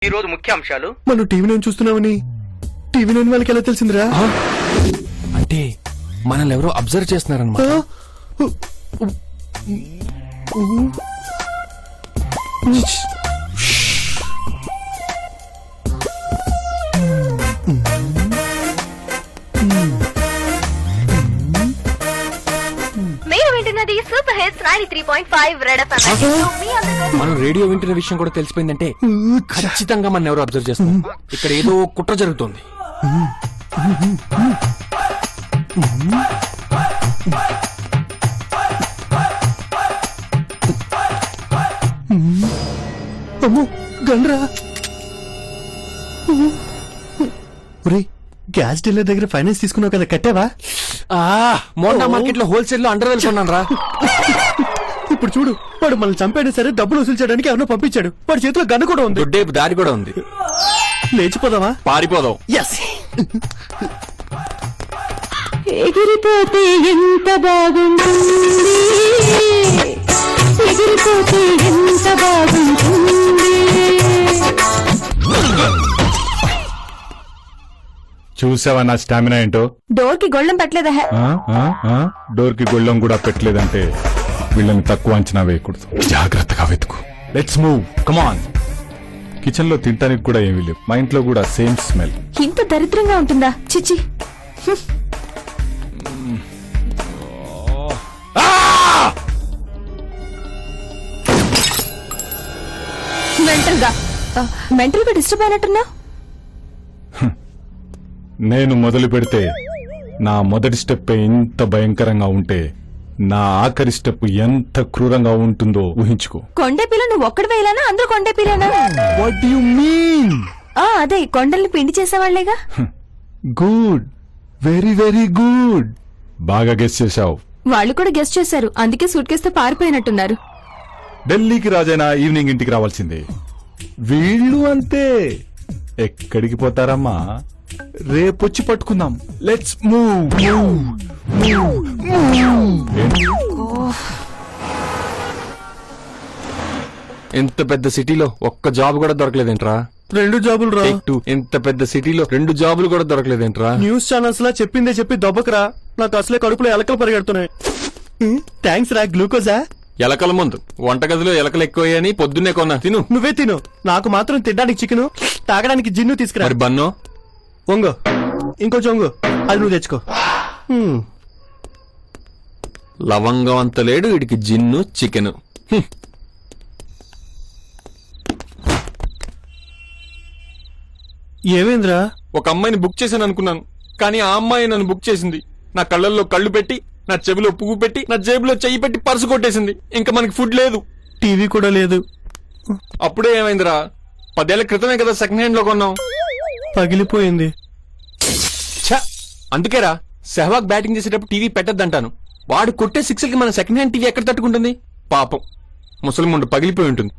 ఈ రోజు ముఖ్యాంశాలు. మనం టీవీ నేను చూస్తున్నామని టీవీ నేను వాళ్ళకి ఎలా తెలిసిందిరా? అంటే మనల్ని ఎవరో అబ్జర్వ్ చేస్తున్నారన్నమాట. మీరు వింటున్నది సూపర్ హిట్స్ 93.5 రెడ్ ఎఫ్ఎం. మనం రేడియో వింటున్న విషయం కూడా తెలిసిపోయిందంటే ఖచ్చితంగా మన ఎవరో అబ్జర్వ్ చేస్తున్నారు. ఇక్కడ ఏదో కుట్ర జరుగుతోంది. అమ్మో గండ్రా. ఒరేయ్, గ్యాస్ డీలర్ దగ్గర ఫైనాన్స్ తీసుకున్నావు కదా, కట్టావా? మోండా మార్కెట్ లో హోల్సేల్ లో అండర్ వెళ్తున్నాను రా. ఇప్పుడు చూడు, వాడు మనల్ని చంపైనా సరే డబ్బులు వసూలు చేయడానికి ఎవరినో పంపించాడు. వాడి చేతిలో గన్ను కూడా ఉంది. దొడ్డేపు దారి కూడా ఉంది. లేచిపోదామా? పారిపోదాం. ఎస్. ఎగిరిపోతే ఎంత బాగుంటుంది, ఎగిరిపోతే ఎంత బాగుంటుంది. చూసావా నా స్టామినా ఏంటో? డోర్ కి గొళ్ళెం పెట్టలేదా? డోర్ కి గొళ్ళం కూడా పెట్టలేదంటే వీళ్ళని తక్కువ అంచనా వేయకూడదు. జాగ్రత్తగా వెతుకు. Let's move, come on. కిచెన్ లో తినడానికి కూడా ఏమీ లేవు. మా ఇంట్లో కూడా సేమ్ స్మెల్. ఇంత దరిద్రంగా ఉంటుందా? చిచి. మెంటల్ గా డిస్టర్బ్ అయినట్టున్నా? నేను మొదలు పెడితే నా మొదటి స్టెప్ ఇంత భయంకరంగా ఉంటే నా ఆఖరి స్టెప్ ఎంత క్రూరంగా ఉంటుందో ఊహించుకో. కొండే పిల్ల నువ్వు ఒక్కడి వేయాలనా? అందరూ కొండే పిల్లనా? What do you mean? అదే కొండల్ని పిండి చేసేవాళ్లేగా. Good, very very good. బాగా గెస్ చేశావు. వాళ్ళు కూడా గెస్ట్ చేశారు, అందుకే సూట్ కేసుతో పారిపోయినట్టున్నారు. ఢిల్లీకి రాజైనా ఈవినింగ్ ఇంటికి రావాల్సిందే. వీళ్ళు అంతే. ఎక్కడికి పోతారమ్మా? రేపొచ్చి పట్టుకుందాం. Let's move. ఇంత పెద్ద సిటీలో ఒక్క జాబ్ కూడా దొరకలేదేంట్రా? 2 జాబులు రా. ఇంత పెద్ద సిటీలో 2 జాబులు కూడా దొరకలేదేంట్రా? న్యూస్ ఛానల్స్ లా చెప్పిందే చెప్పి దొబ్బకరా. నాకు అసలే కడుపులో ఎలకలు పరిగెడుతున్నాయి. థ్యాంక్స్ రా. గ్లూకోజా? ఎలకల ముందు వంటగదిలో ఎలకలు ఎక్కువని పొద్దున్నే కొన్నా. తిను. నువ్వే తిను. నాకు మాత్రం తినడానికి చికెను, తాగడానికి జిన్ను తీసుకురా. మరి బన్నో? వంగో, ఇంకొంచెం వంగు. అది నువ్వు తెచ్చుకో. లవంగం అంత లేడు వీడికి జిన్ను చికెన్. ఏమైందిరా? ఒక అమ్మాయిని బుక్ చేశాను అనుకున్నాను, కానీ ఆ అమ్మాయి నన్ను బుక్ చేసింది. నా కళ్ళల్లో కళ్ళు పెట్టి, నా చెవిలో పువ్వు పెట్టి, నా జేబులో చెయ్యి పెట్టి పర్సు కొట్టేసింది. ఇంకా మనకి ఫుడ్ లేదు, టీవీ కూడా లేదు. అప్పుడే ఏమైందిరా? 10 ఏళ్ల క్రితమే కదా సెకండ్ హ్యాండ్ లో కొన్నాం. పగిలిపోయింది. అందుకేరా సెహ్వాగ్ బ్యాటింగ్ చేసేటప్పుడు టీవీ పెట్టద్దంటాను. వాడు కొట్టే 6కి మన సెకండ్ హ్యాండ్ టీవీ ఎక్కడ తట్టుకుంటుంది? పాపం ముసలిముండు పగిలిపోయి ఉంటుంది.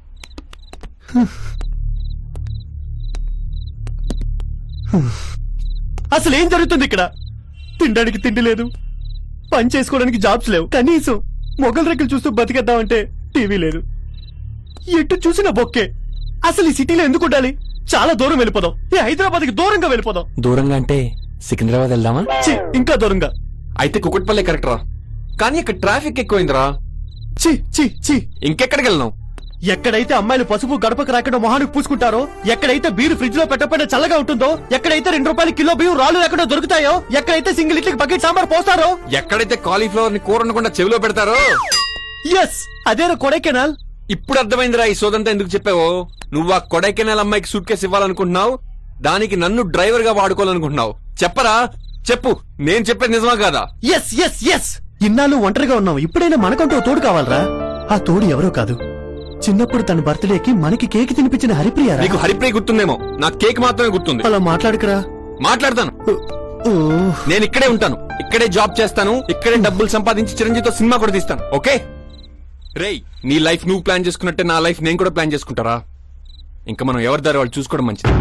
అసలు ఏం జరుగుతుంది ఇక్కడ? తినడానికి తిండి లేదు, పని చేసుకోవడానికి జాబ్స్ లేవు, కనీసం మొగల్ రెక్కలు చూస్తూ బతికేద్దామంటే టీవీ లేదు. ఎటు చూసిన బొక్కే. అసలు ఈ సిటీలో ఎందుకు ఉండాలి? చాలా దూరం వెళ్ళిపోదాం. ఈ హైదరాబాద్ కి దూరంగా వెళ్ళిపోదాం. దూరంగా అంటే సికింద్రాబాద్ వెళ్దామా? చి, ఇంకా దూరంగా. అయితే కుకట్పల్లి కరెక్ట్ రా, కానీ ఇక్కడ ట్రాఫిక్ ఎక్కువైందిరా. చి చి చి. ఇంకెక్కడికి వెళ్దాం? ఎక్కడైతే అమ్మాయిలు పసుపు గడపకు రాకుండా మొహానికి పూసుకుంటారో, ఎక్కడైతే బీరు ఫ్రిడ్జ్ లో పెట్టకపోయినా చల్లగా ఉంటుందో, ఎక్కడైతే 2 రూపాయల కిలో బియ్యం రాళ్ళు లేకుండా దొరుకుతాయో, ఎక్కడైతే సింగిల్ ఇడ్లీకి బకెట్ సాంబార్ పోస్తారో, ఎక్కడైతే కాలీఫ్లవర్ ని కూర వండకుండా చెవిలో పెడతారో. ఎస్, అదేనా కొడైకెనాల్. ఇప్పుడు అర్థమైందిరా ఈ సోదంతా ఎందుకు చెప్పావో. నువ్వు ఆ కొడైకెనాల్ అమ్మాయికి సూట్ కేసు ఇవ్వాలనుకుంటున్నావు, దానికి నన్ను డ్రైవర్ గా వాడుకోవాలనుకుంటున్నావు. చెప్పరా, చెప్పు. నేను చెప్పేది నిజమా కాదా? Yes yes yes. ఇన్నాళ్ళు ఒంటరిగా ఉన్నాం, ఇప్పుడైనా మనకంటూ తోడు కావాలరా. ఆ తోడు ఎవరో కాదు, చిన్నప్పుడు తన బర్త్డేకి మనకి కేక్ తినిపించిన హరిప్రియ. నీకు హరిప్రియ గుర్తుందేమో, నా కేక్ మాత్రమే గుర్తుంది. అలా మాట్లాడుకురా. మాట్లాడతాను. నేను ఇక్కడే ఉంటాను, ఇక్కడే జాబ్ చేస్తాను, ఇక్కడే డబ్బులు సంపాదించి చిరంజీవితో సినిమా కూడా తీస్తాను. ఓకే రేయ్, నీ లైఫ్ నువ్వు ప్లాన్ చేసుకున్నట్టే నా లైఫ్ నేను కూడా ప్లాన్ చేసుకుంటారా? ఇంకా మనం ఎవరి దారి వాళ్ళు చూసుకోవడం మంచిది.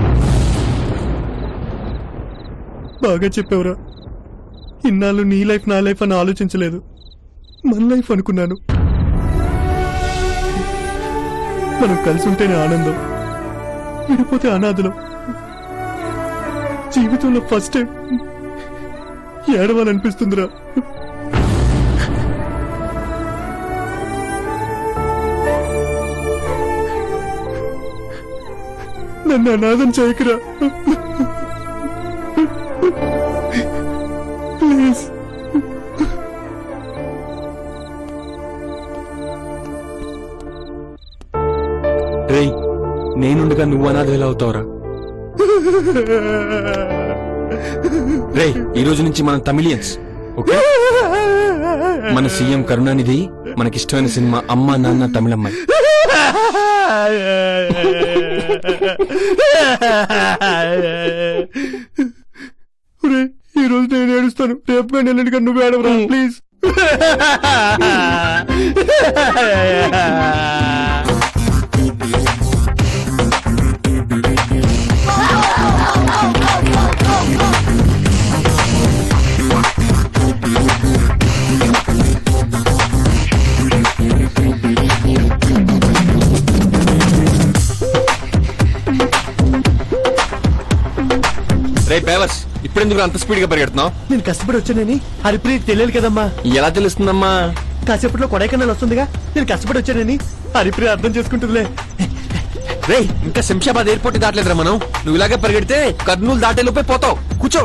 బాగా చెప్పావురా. ఇన్నాళ్ళు నీ లైఫ్ నా లైఫ్ అని ఆలోచించలేదు, మన లైఫ్ అనుకున్నాను. మనం కలిసి ఉంటేనే ఆనందం, విడిపోతే అనాథలం. జీవితంలో ఫస్ట్ టైం ఏడవాలనిపిస్తుందిరా. నన్ను అనాథం చేయకురా ప్లీజ్. రేయ్ నేనుండగా నువ్వు అనాథ ఎలా అవుతావురా? రేయ్ ఈ రోజు నుంచి మనం తమిళియన్స్, ఓకే? మన సీఎం కరుణానిధి, మనకిష్టమైన సినిమా అమ్మా నాన్న తమిళమ్మాయి. ఒరేయ్, ఈ రోజు నేను ఏడుస్తాను, రేపు కానీ ఎల్లుండి కానీ నువ్వు ఏడవరా ప్లీజ్. రే బేవర్స్, ఇప్పుడెందుకు అంత స్పీడ్ గా పరిగెడుతున్నావు? నేను కష్టపడి వచ్చానని హరిప్రీత్ తెలియదు కదమ్మా. ఎలా తెలుస్తుందమ్మా? కాసేపట్లో కొడైకెనాల్ వస్తుందిగా, నేను కష్టపడి వచ్చానని హరిప్రీత్ అర్థం చేసుకుంటుందిలే. రే ఇంకా శంషాబాద్ ఎయిర్పోర్ట్ దాటలేదురా మనం. నువ్వు ఇలాగే పరిగెడితే కర్నూలు దాటే లోపే పోతావు. కూర్చో.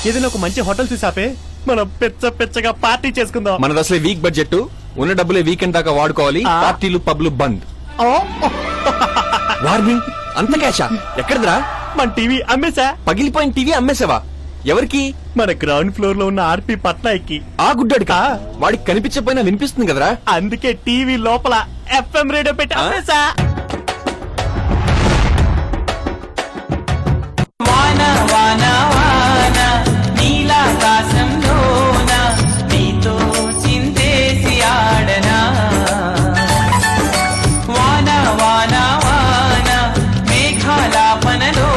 ఏదైనా ఒక మంచి హోటల్ చూసాపే, మనం పెచ్చగా పార్టీ చేసుకుందాం. మనది అసలే వీక్ బడ్జెట్, ఉన్న డబ్బులే వీకెండ్ దాకా వాడుకోవాలి. పార్టీలు పబ్లు బంద్. వార్నింగ్, అంత క్యాషా? ఎక్కడదిరా? మన టీవీ అమ్మేశా. పగిలిపోయిన టీవీ అమ్మేసావా? ఎవరికి? మన గ్రౌండ్ ఫ్లోర్ లో ఉన్న ఆర్పి పట్నాయక్కి. ఆ గుడ్డోడికా? వాడికి కనిపించకపోయినా వినిపిస్తుంది కదరా? అందుకే టీవీ లోపల FM రేడియో పెట్టి అమ్మేశా. వాన వాన వాన నీలాకాశంలోన నీతో చిందేసి ఆడనా. వాన వాన వాన మేఘాలాపనలో.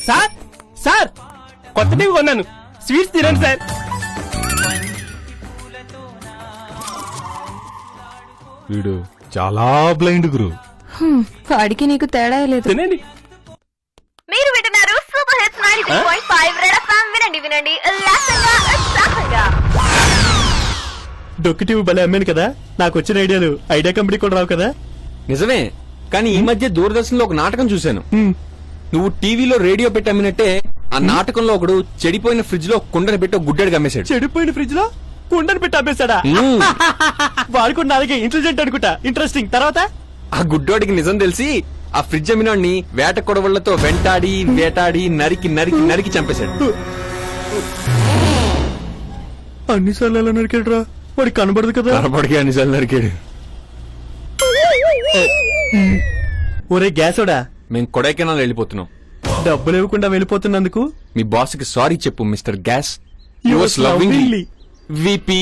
సార్ సార్, కొత్త టీవీ కొన్నాను, స్వీట్స్ తినండి సార్. వీడు చాలా బ్లైండ్ గురు. వాడికి నీకు తేడా లేదు. తినండి. మీరు వింటున్నారు సూపర్ హిట్స్ 93.5 రెడ్ ఎఫ్ఎం. వినండి వినండి ఉల్లాసంగా ఉత్సాహంగా. డొక్కు టీవీ భలే అమ్మాను కదా, నాకు వచ్చిన ఐడియా కంపెనీ కూడా రావు కదా. నిజమే, కానీ ఈ మధ్య దూరదర్శన్ లో ఒక నాటకం చూశాను. నువ్వు టీవీలో రేడియో పెట్టి అమ్మినట్టే ఆ నాటకంలో ఒకడు చెడిపోయిన ఫ్రిడ్జ్ లో కుండను పెట్టి ఒక గుడ్డడికి అమ్మేశాడు. చెడిపోయిన ఫ్రిడ్జ్ లో కుండను పెట్టి అమ్మేశాడా? వాడు కూడా నాలుగే ఇంటెలిజెంట్ అనుకుంటా. ఇంట్రెస్టింగ్. తర్వాత ఆ గుడ్డోడికి నిజం తెలిసి ఆ ఫ్రిడ్జ్ అమ్మినోడిని వేట కొడవళ్లతో వెంటాడి వేటాడి నరికి నరికి నరికి చంపేశాడు. అన్నిసార్లు ఎలా నరికాడు రా? వాడికి కనబడదు కదా. కనపడికి అన్నిసార్లు నరికాడు. ఒరే గ్యాసోడా, మేము కొడైకెనాల్ వెళ్ళిపోతున్నాం. డబ్బులు ఇవ్వకుండా వెళ్ళిపోతున్నందుకు మీ బాస్ కి సారీ చెప్పు mister gas. Yours lovingly. VP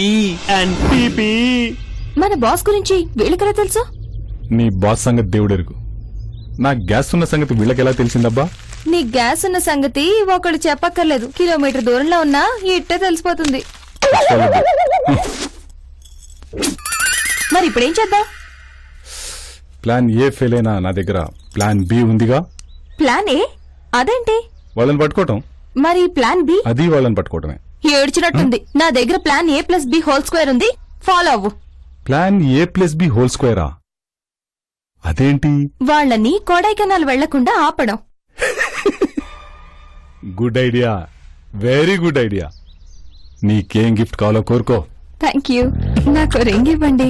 and PP. మన బాస్ గురించి వీళ్ళకెలా తెలుసు? నీ బాస్ సంగతి దేవుడెరుగు. నా గ్యాస్ ఉన్న సంగతి వీళ్ళకి ఎలా తెలిసిందబ్బా? నీ గ్యాస్ ఉన్న సంగతి ఒకడు చెప్పక్కర్లేదు, కిలోమీటర్ దూరంలో ఉన్నా ఇట్టే తెలిసిపోతుంది. మరి ఇప్పుడేం చేద్దాం? ప్లాన్ ఏ ఫెయిల్ అయినా నా దగ్గర ప్లాన్ బి ఉందిగా. Plan A? అదేంటి? వాళ్ళని పట్టుకోవటం. మరి ప్లాన్ బి? అది వాళ్ళని పట్టుకోవటమే. ఏడ్చినట్టుంది. నా దగ్గర ప్లాన్ A+B² ఉంది, ఫాలో అవ్వు. ప్లాన్ A+B² అదేంటి? వాళ్ళని కొడైకెనాల్ వెళ్లకుండా ఆపడం. Good idea, very good idea. నీకేం గిఫ్ట్ కావాలో కోరుకో. Thank you. నాకు రింగ్ ఇవ్వండి.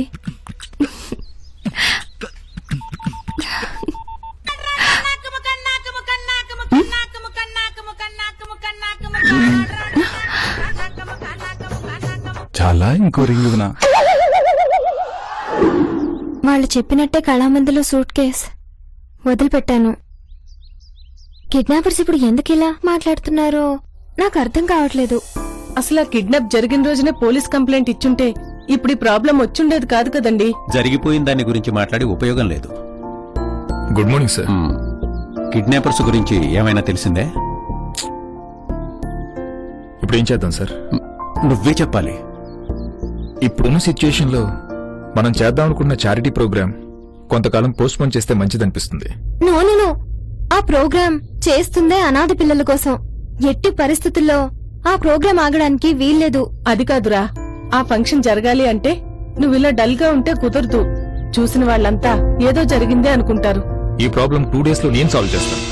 చాలా, ఇంకో రింగ్ ఇవ్వనా? వాళ్ళు చెప్పినట్టే కళామందులో సూట్ కేస్ వదిలిపెట్టాను. కిడ్నాపర్స్ ఇప్పుడు ఎందుకు ఇలా మాట్లాడుతున్నారో నాకు అర్థం కావట్లేదు. అసలు ఆ కిడ్నాప్ జరిగిన రోజునే పోలీస్ కంప్లైంట్ ఇచ్చుంటే ఇప్పుడు ఈ ప్రాబ్లం వచ్చుండేది కాదు కదండి. జరిగిపోయిన దాని గురించి మాట్లాడి ఉపయోగం లేదు. Good morning sir. కిడ్నాపర్స్ గురించి ఏమైనా తెలిసిందే? ఇప్పుడు ఏం చేద్దాం సార్? నువ్వే చెప్పాలి. ఇప్పుడున్న సిచ్యుయేషన్ లో మనం చేద్దాం అనుకున్న చారిటీ ప్రోగ్రామ్ కొంతకాలం పోస్ట్ పోన్ చేస్తే మంచిదనిపిస్తుంది. నో నో నో, ఆ ప్రోగ్రాం చేస్తుందే అనాథ పిల్లల కోసం. ఎట్టి పరిస్థితుల్లో ఆ ప్రోగ్రాం ఆగడానికి వీల్లేదు. అది కాదురా, ఆ ఫంక్షన్ జరగాలి అంటే నువ్వు ఇలా డల్ గా ఉంటే కుదరదు. చూసిన వాళ్ళంతా ఏదో జరిగిందే అనుకుంటారు. ఈ ప్రాబ్లం 2 days లో నేను సాల్వ్ చేస్తాను.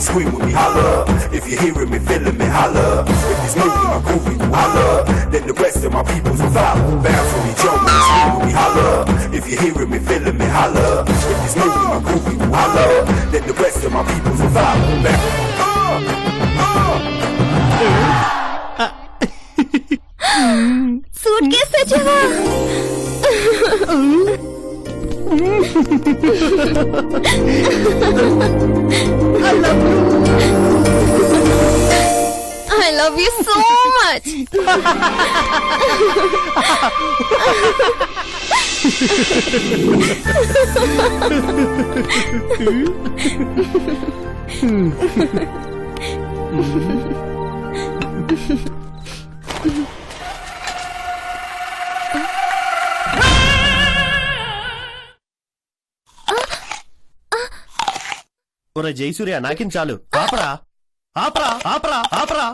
Scream with me, holler. If you're hearing me, feeling me, holler. If it's moving my groove, you holler. Then the rest of my peoples will follow. Bounce with me, jump with me, scream with me, holler. If you're hearing me, feeling me, holler. If it's moving my groove, you holler. Then the rest of my peoples will follow. Suit case తెచ్చావా? I love you so much. ఒరే జయసూర్య, నాకిన్ చాలు. ఆపరా ఆపరా ఆపరా ఆపరా.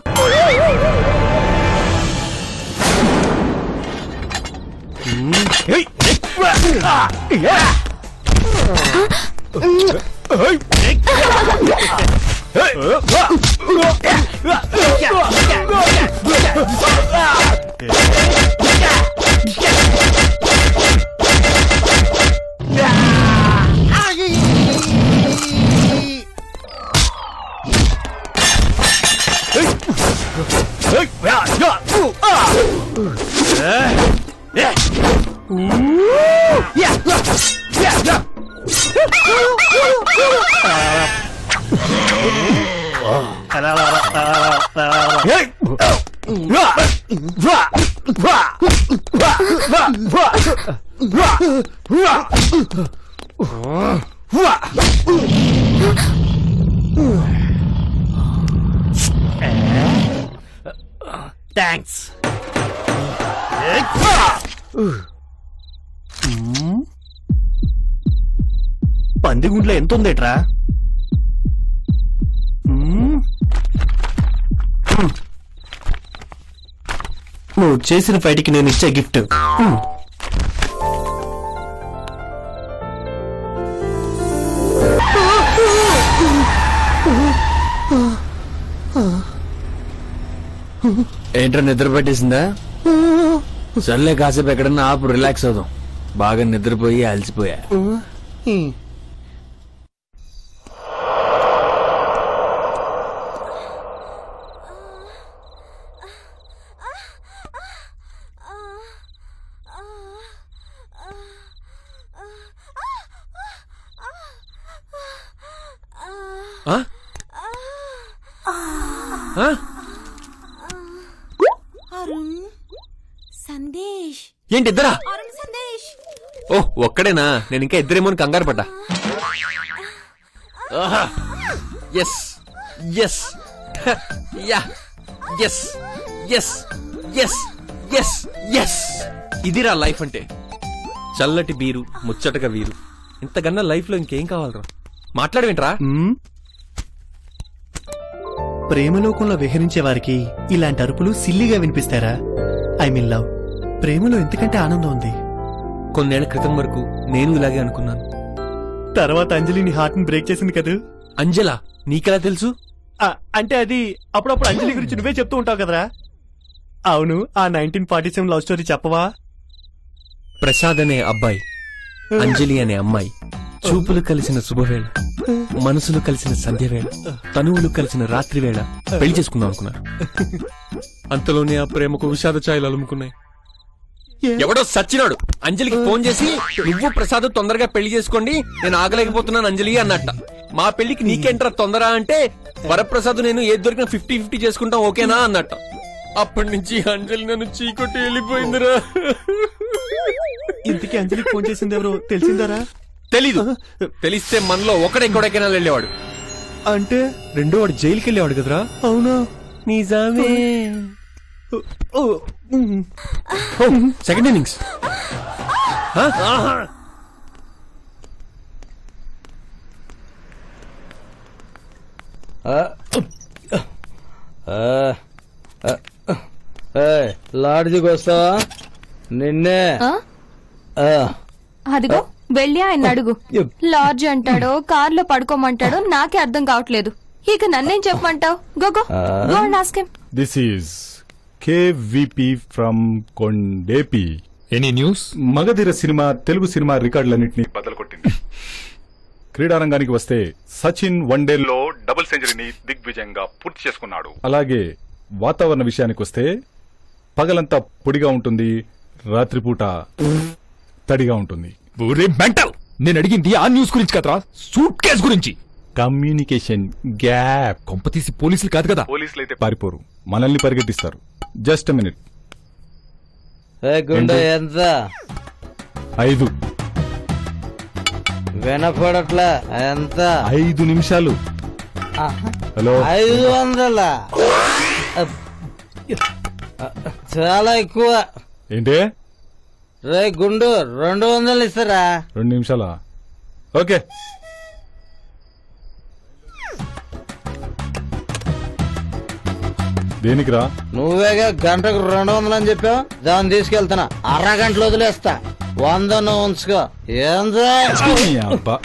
Thanks. పందిగుంట్లో ఎంత ఉందేట్రా? నువ్వు చేసిన ఫైట్కి నేను ఇచ్చే gift. ఏంట్రా నిద్ర పట్టేసిందా? సర్లే కాసేపు ఎక్కడన్నా ఆపు, రిలాక్స్ అవుదాం. బాగా నిద్రపోయి అలసిపోయా. సందేశ్ ఏంటి ఇద్దరా? సందేశ్. ఓ ఒక్కడేనా? నేను ఇంకా ఇద్దరేమో అని కంగారు పడ్డా. Yes yes yeah yes yes yes yes yes. ఇదిరా లైఫ్ అంటే. చల్లటి బీరు, ముచ్చటగా వీరు. ఇంతకన్నా లైఫ్ లో ఇంకేం కావాలరా? మాట్లాడవేంట్రా? ప్రేమలోకంలో విహరించే వారికి ఇలాంటి అరుపులు సిల్లిగా వినిపిస్తారా? I mean love. ప్రేమలో ఎంతకంటే ఆనందం ఉంది. కొన్నేళ్ల క్రితం వరకు నేను ఇలాగే అనుకున్నాను. తర్వాత అంజలి నీ హార్ట్ ని బ్రేక్ చేసింది కదా. అంజలా? నీకెలా తెలుసు? అంటే అది అప్పుడప్పుడు అంజలి గురించి నువ్వే చెప్తూ ఉంటావు కదరా. అవును, ఆ 1947 లవ్ స్టోరీ చెప్పవా? ప్రసాద్ అనే అబ్బాయి, అంజలి అనే అమ్మాయి, చూపులు కలిసిన శుభవేళ, మనసులు కలిసిన సంధ్యవేళ, తనువులు కలిసిన రాత్రి వేళ పెళ్లి చేసుకుందాం అనుకున్నారు. అంతలోనే ఆ ప్రేమకు విషాద ఛాయలు అలుముకున్నాయి. ఎవడో సచ్చినాడు అంజలికి ఫోన్ చేసి, నువ్వు ప్రసాద్ తొందరగా పెళ్లి చేసుకోండి, నేను ఆగలేకపోతున్నాను అంజలి అన్నట్ట. మా పెళ్లికి నీకేంట్రా తొందర అంటే, వరప్రసాద్ నేను ఏది దొరికినా 50-50 చేసుకుంటాం ఓకేనా అన్నట్ట. అప్పటి నుంచి అంజలి నన్ను చీకొట్టి వెళ్ళిపోయిందిరా. ఇంతకీ అంజలికి ఫోన్ చేసింది ఎవరో తెలిసిందరా? తెలీదు. తెలిస్తే మనలో ఒకడే కొడైకెనాల్ వెళ్ళేవాడు. అంటే రెండో వాడు జైలుకి వెళ్ళేవాడు కదరా? అవునా? నిజమే. Second innings. లాడ్జికి వస్తావా? నిన్నే. అదిగో వెళ్ళి ఆయన అడుగు. లాడ్జ్ అంటాడో కార్లో పడుకోమంటాడో నాకే అర్థం కావట్లేదు. ఇక నన్నేం చెప్పమంటావు? Go and ask him. This is KVP from Kondepi. Any news? Magadheera cinema Telugu cinema రికార్డులన్నింటినీ బద్దలు కొట్టింది. క్రీడారంగానికి వస్తే సచిన్ వన్డేల్లో డబుల్ సెంచరీని దిగ్విజయంగా పూర్తి చేసుకున్నాడు. అలాగే వాతావరణ విషయానికి వస్తే పగలంతా పొడిగా ఉంటుంది, రాత్రిపూట తడిగా ఉంటుంది. మెంటల్. నేను అడిగింది ఆ న్యూస్ గురించి కదరా, సూట్ కేస్ గురించి. Communication gap. కొంపతీసి పోలీసులు కాదు కదా? పోలీసులు అయితే పారిపోరు, మనల్ని పరిగెట్టిస్తారు. Just minute. ఎంత 5 వినపడట్లా? ఎంత? 5 నిమిషాలు. హలో, 500? చాలా ఎక్కువ. ఏంటే? రే గుండు, 200 ఇస్తారా? 2 నిమిషాలా? ఓకే. దేనికిరా? నువ్వేగా గంటకు 200 అని చెప్పావు. దాన్ని తీసుకెళ్తున్నా, అరగంటలో వదిలేస్తా. 100 నువ్వు ఉంచుకో. ఏందా? అబ్బా.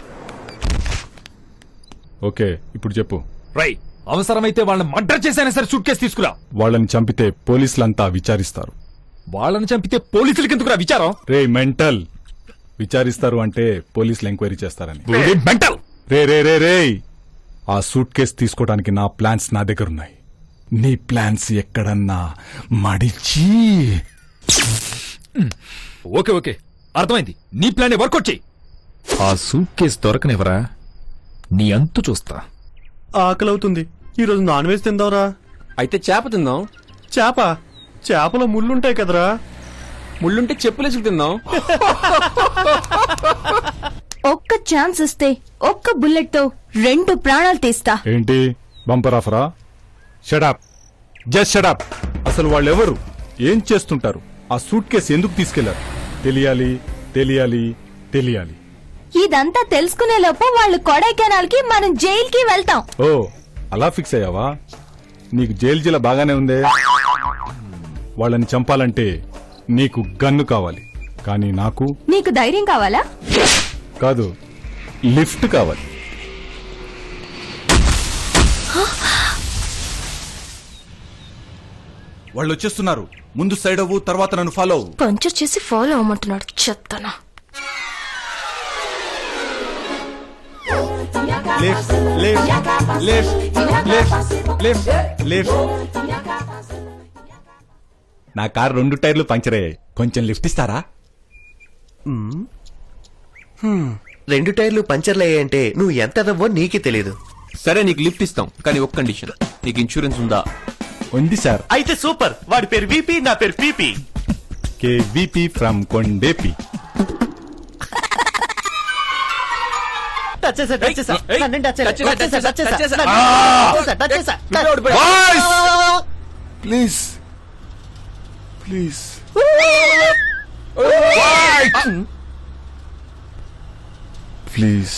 ఓకే, ఇప్పుడు చెప్పు. రై, అవసరమైతే వాళ్ళని మర్డర్ చేసైనా సరే సూట్ కేసు తీసుకురా. వాళ్ళని చంపితే పోలీసులంతా విచారిస్తారు. వాళ్ళని చంపితే పోలీసులకి ఎందుకురా విచారం? రే మెంటల్. విచారిస్తారు అంటే పోలీసులు ఎంక్వైరీ చేస్తారని. మెంటల్. రే రే రే రే ఆ సూట్ కేసు తీసుకోవడానికి నా ప్లాన్స్ నా దగ్గర ఉన్నాయి. నీ ప్లాన్స్ ఎక్కడన్నా మడిచి. ఓకే ఓకే, అర్థమైంది. నీ ప్లాన్ వర్కౌట్ చెయ్యి. ఆ సూట్ కేసు దొరకనివరా, నీ అంతు చూస్తా. ఆకలవుతుంది. ఈరోజు నాన్ వెజ్ తిందాంరా. అయితే చేప తిందాం. చేపలో ముళ్ళుంటాయి కదరా? ముళ్ళుంటే చెప్పులేసుకు తిందాం. ఒక్క ఛాన్స్ ఇస్తే ఒక్క బుల్లెట్ తో 2 ప్రాణాలు తీస్తా. ఏంటి బంపర్ ఆఫరా? Shut up, just shut up. అసలు వాళ్ళెవరు, ఏం చేస్తుంటారు, ఆ సూట్ కేసు ఎందుకు తీసుకెళ్లారు? తెలియాలి తెలియాలి తెలియాలి. ఇదంతా తెలుసుకునే లోపు వాళ్ళు కొడైకెనాల్ కి, మనం జైలుకి వెళ్తాం. ఓ, అలా ఫిక్స్ అయ్యావా? నీకు జైలు జిల బాగానే ఉందే. వాళ్ళని చంపాలంటే నీకు గన్ను కావాలి, కానీ నాకు నీకు ధైర్యం కావాలా? కాదు, లిఫ్ట్ కావాలి. వాళ్ళు వచ్చేస్తున్నారు. ముందు సైడ్ అవ్వు, తర్వాత నన్ను ఫాలో అవ్వు. పంచర్ చేసి ఫాలో అవ్వమంటున్నాడు. చెత్తనా. Left left left left left left. నా కార్ 2 టైర్లు పంచర్ అయ్యాయి, కొంచెం లిఫ్ట్ ఇస్తారా? 2 టైర్లు పంచర్లు అయ్యాయంటే నువ్వు ఎంత ఎదవో నీకే తెలియదు. సరే, నీకు లిఫ్ట్ ఇస్తాం, కానీ ఒక్క కండిషన్. నీకు ఇన్సూరెన్స్ ఉందా? ఉంది సార్. అయితే సూపర్. వాడి పేరు విపి, నా పేరు PP. KVP from Kondepi. Please please please.